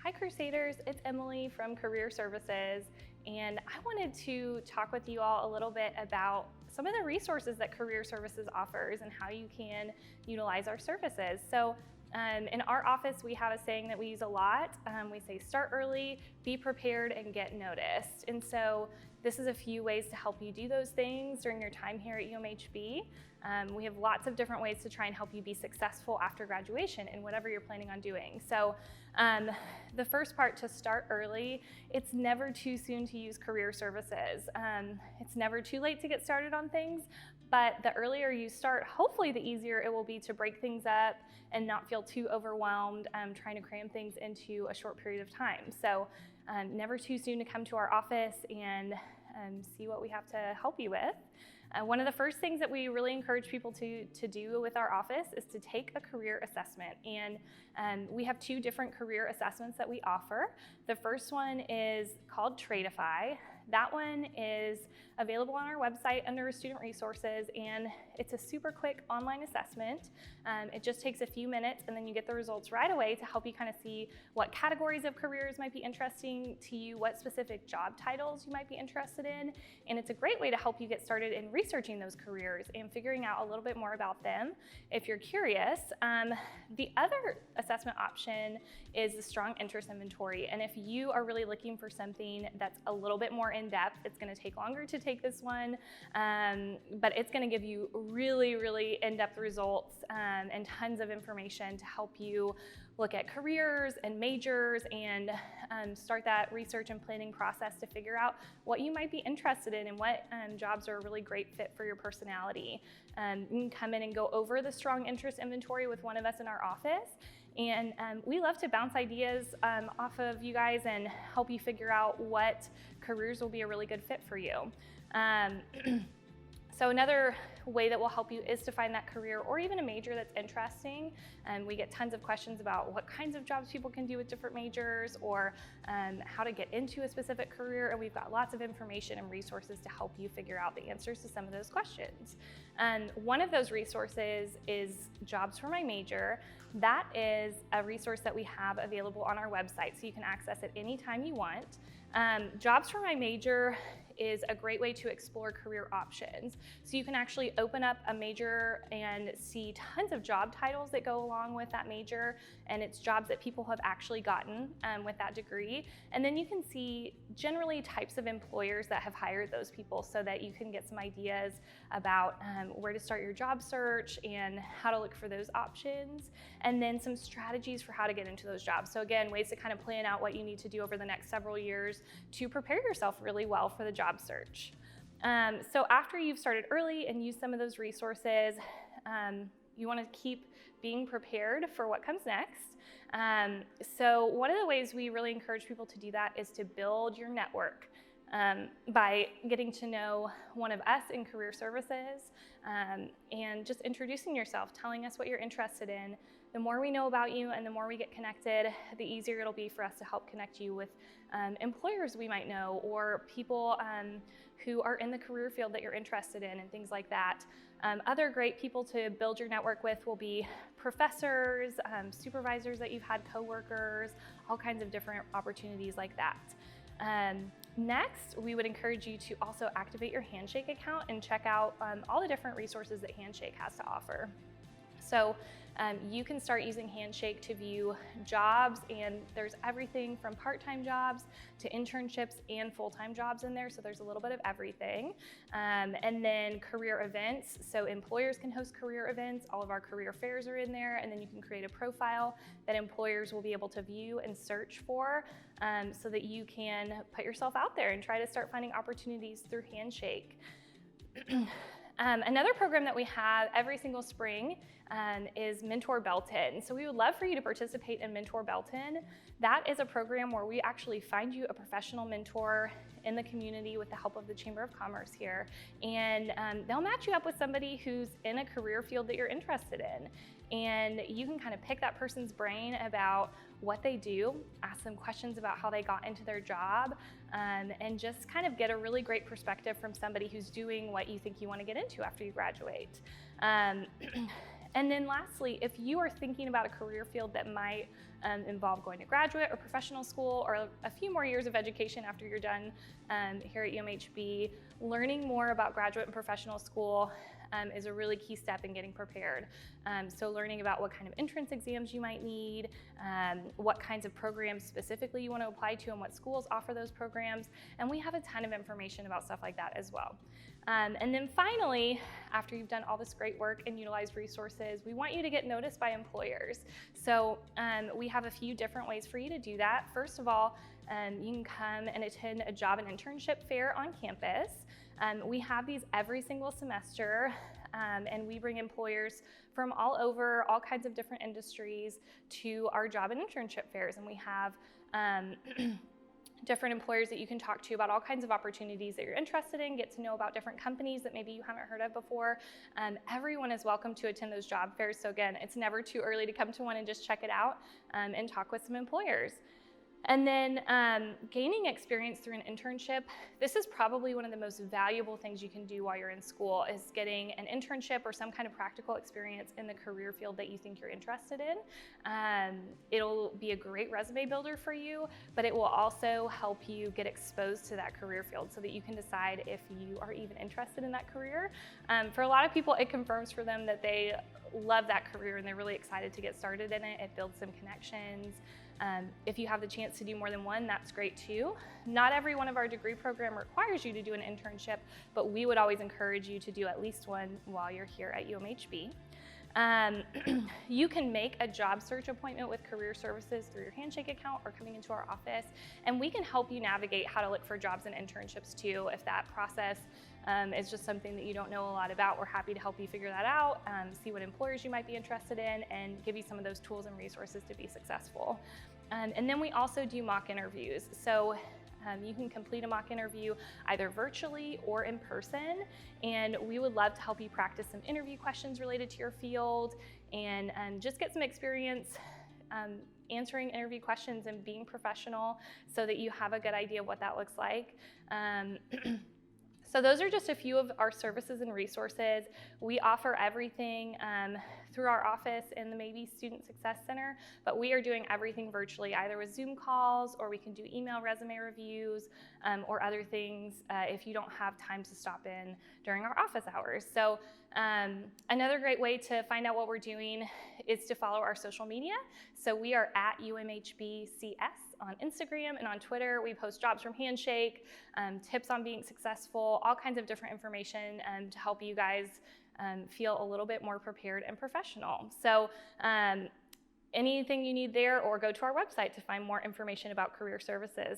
Hi Crusaders, it's Emily from Career Services, and I wanted to talk with you all a little bit about some of the resources that Career Services offers and how you can utilize our services. So in our office, we have a saying that we use a lot. We say start early, be prepared, and get noticed. And so this is a few ways to help you do those things during your time here at UMHB. We have lots of different ways to try and help you be successful after graduation in whatever you're planning on doing. So the first part, to start early, it's never too soon to use Career Services. It's never too late to get started on things, but the earlier you start, hopefully the easier it will be to break things up and not feel too overwhelmed trying to cram things into a short period of time. So never too soon to come to our office and see what we have to help you with. One of the first things that we really encourage people to do with our office is to take a career assessment. And we have two different career assessments that we offer. The first one is called Tradeify. That one is available on our website under Student Resources, and it's a super quick online assessment. It just takes a few minutes, and then you get the results right away to help you kind of see what categories of careers might be interesting to you, what specific job titles you might be interested in, and it's a great way to help you get started in researching those careers and figuring out a little bit more about them if you're curious. The other assessment option is the Strong Interest Inventory, and if you are really looking for something that's a little bit more in-depth, it's going to take longer to take this one, but it's going to give you really in-depth results and tons of information to help you look at careers and majors and start that research and planning process to figure out what you might be interested in and what jobs are a really great fit for your personality. You can come in and go over the Strong Interest Inventory with one of us in our office, and we love to bounce ideas off of you guys and help you figure out what careers will be a really good fit for you. So another way that will help you is to find that career or even a major that's interesting. We get tons of questions about what kinds of jobs people can do with different majors, or how to get into a specific career, and we've got lots of information and resources to help you figure out the answers to some of those questions. One of those resources is Jobs for My Major. That is a resource that we have available on our website, so you can access it anytime you want. Jobs for My Major is a great way to explore career options. So you can actually open up a major and see tons of job titles that go along with that major, and it's jobs that people have actually gotten with that degree. And then you can see generally types of employers that have hired those people, so that you can get some ideas about where to start your job search and how to look for those options, and then some strategies for how to get into those jobs. So again, ways to kind of plan out what you need to do over the next several years to prepare yourself really well for the job search. So after you've started early and used some of those resources, you want to keep being prepared for what comes next. So one of the ways we really encourage people to do that is to build your network. By getting to know one of us in Career Services and just introducing yourself, telling us what you're interested in. The more we know about you and the more we get connected, the easier it'll be for us to help connect you with employers we might know, or people who are in the career field that you're interested in, and things like that. Other great people to build your network with will be professors, supervisors that you've had, coworkers, all kinds of different opportunities like that. Next, we would encourage you to also activate your Handshake account and check out all the different resources that Handshake has to offer. So you can start using Handshake to view jobs, and there's everything from part-time jobs to internships and full-time jobs in there, so there's a little bit of everything. And then career events, so employers can host career events. All of our career fairs are in there, and then you can create a profile that employers will be able to view and search for, so that you can put yourself out there and try to start finding opportunities through Handshake. Another program that we have every single spring is Mentor Benton. So we would love for you to participate in Mentor Benton. That is a program where we actually find you a professional mentor in the community with the help of the Chamber of Commerce here. And they'll match you up with somebody who's in a career field that you're interested in. And you can kind of pick that person's brain about what they do, ask them questions about how they got into their job, and just kind of get a really great perspective from somebody who's doing what you think you want to get into after you graduate. And then lastly, if you are thinking about a career field that might involve going to graduate or professional school or a few more years of education after you're done here at UMHB, learning more about graduate and professional school is a really key step in getting prepared. So learning about what kind of entrance exams you might need, what kinds of programs specifically you want to apply to and what schools offer those programs. And we have a ton of information about stuff like that as well. And then finally, after you've done all this great work and utilized resources, we want you to get noticed by employers. So we have a few different ways for you to do that. First of all, you can come and attend a job and internship fair on campus. We have these every single semester, and we bring employers from all over, all kinds of different industries to our job and internship fairs. And we have different employers that you can talk to about all kinds of opportunities that you're interested in, get to know about different companies that maybe you haven't heard of before. Everyone is welcome to attend those job fairs. So again, it's never too early to come to one and just check it out and talk with some employers. And then gaining experience through an internship, this is probably one of the most valuable things you can do while you're in school, is getting an internship or some kind of practical experience in the career field that you think you're interested in. It'll be a great resume builder for you, but it will also help you get exposed to that career field so that you can decide if you are even interested in that career. For a lot of people, it confirms for them that they love that career and they're really excited to get started in it. It builds some connections. If you have the chance to do more than one, that's great too. Not every one of our degree program requires you to do an internship, but we would always encourage you to do at least one while you're here at UMHB. You can make a job search appointment with Career Services through your Handshake account or coming into our office, and we can help you navigate how to look for jobs and internships too. If that process is just something that you don't know a lot about, we're happy to help you figure that out, see what employers you might be interested in, and give you some of those tools and resources to be successful. And then we also do mock interviews. So you can complete a mock interview either virtually or in person, and we would love to help you practice some interview questions related to your field and just get some experience answering interview questions and being professional so that you have a good idea of what that looks like. So those are just a few of our services and resources. We offer everything through our office in the Maybe Student Success Center, but we are doing everything virtually, either with Zoom calls, or we can do email resume reviews, or other things if you don't have time to stop in during our office hours. So another great way to find out what we're doing is to follow our social media. So we are at UMHBCS on Instagram and on Twitter. We post jobs from Handshake, tips on being successful, all kinds of different information to help you guys feel a little bit more prepared and professional. So anything you need there, or go to our website to find more information about career services.